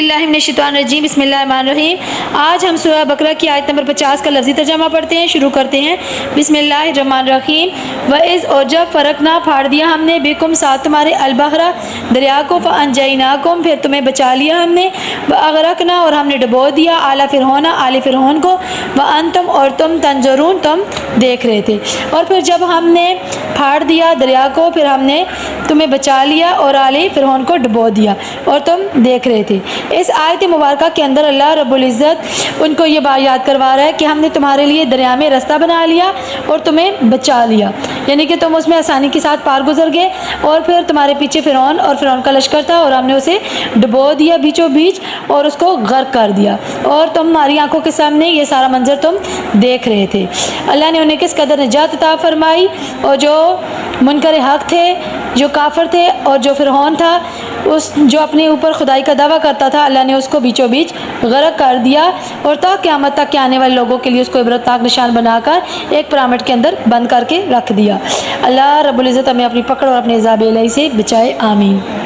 बिल्लाहि मिनश्शैतानिर्रजीम बिस्मिल्लाहिर्रहमानिर्रहीम। आज हम सूरह बकरा की आयत नंबर 50 का लफ्ज़ी तर्जमा पढ़ते हैं। शुरू करते हैं बिस्मिल्लाहिर्रहमानिर्रहीम। वइज़ और जब फ़रकना फाड़ दिया हमने बिकुम साथ तुम्हारे अलबहरा दरिया को फ़अनजयनाकुम फिर तुम्हें बचा लिया हमने व अगरकना और हमने डुबो दिया आला फ़िरऔन आले फ़िरऔन को व अंतुम और तुम तंजरून तुम देख रहे थे। और फिर जब हमने फाड़ दिया दरिया को फिर हमने तुम्हें बचा लिया और आले फ़िरऔन को डुबो दिया और तुम देख रहे थे। इस आयत मुबारका के अंदर अल्लाह रब्बुल इज़्ज़त उनको ये बात याद करवा रहा है कि हमने तुम्हारे लिए दरिया में रास्ता बना लिया और तुम्हें बचा लिया, यानी कि तुम उसमें आसानी के साथ पार गुजर गए। और फिर तुम्हारे पीछे फ़िरऔन और फ़िरऔन का लश्कर था और हमने उसे डुबो दिया बीचों बीच और उसको गर्क कर दिया और तुम्हारी आंखों के सामने ये सारा मंजर तुम देख रहे थे। अल्लाह ने उन्हें किस कदर निजात अता फरमाई और जो मुनकर हक थे, जो काफिर थे और जो फ़िरऔन था उस जो अपने ऊपर खुदाई का दावा करता था, अल्लाह ने उसको बीचों बीच गर्क कर दिया और ता क़यामत तक के आने वाले लोगों के लिए उसको इबरतनाक निशान बनाकर एक पिरामिड के अंदर बंद करके रख दिया। अल्लाह रब्बुल इज़्ज़त हमें अपनी पकड़ और अपने अज़ाब इलाही से बचाए, आमीन।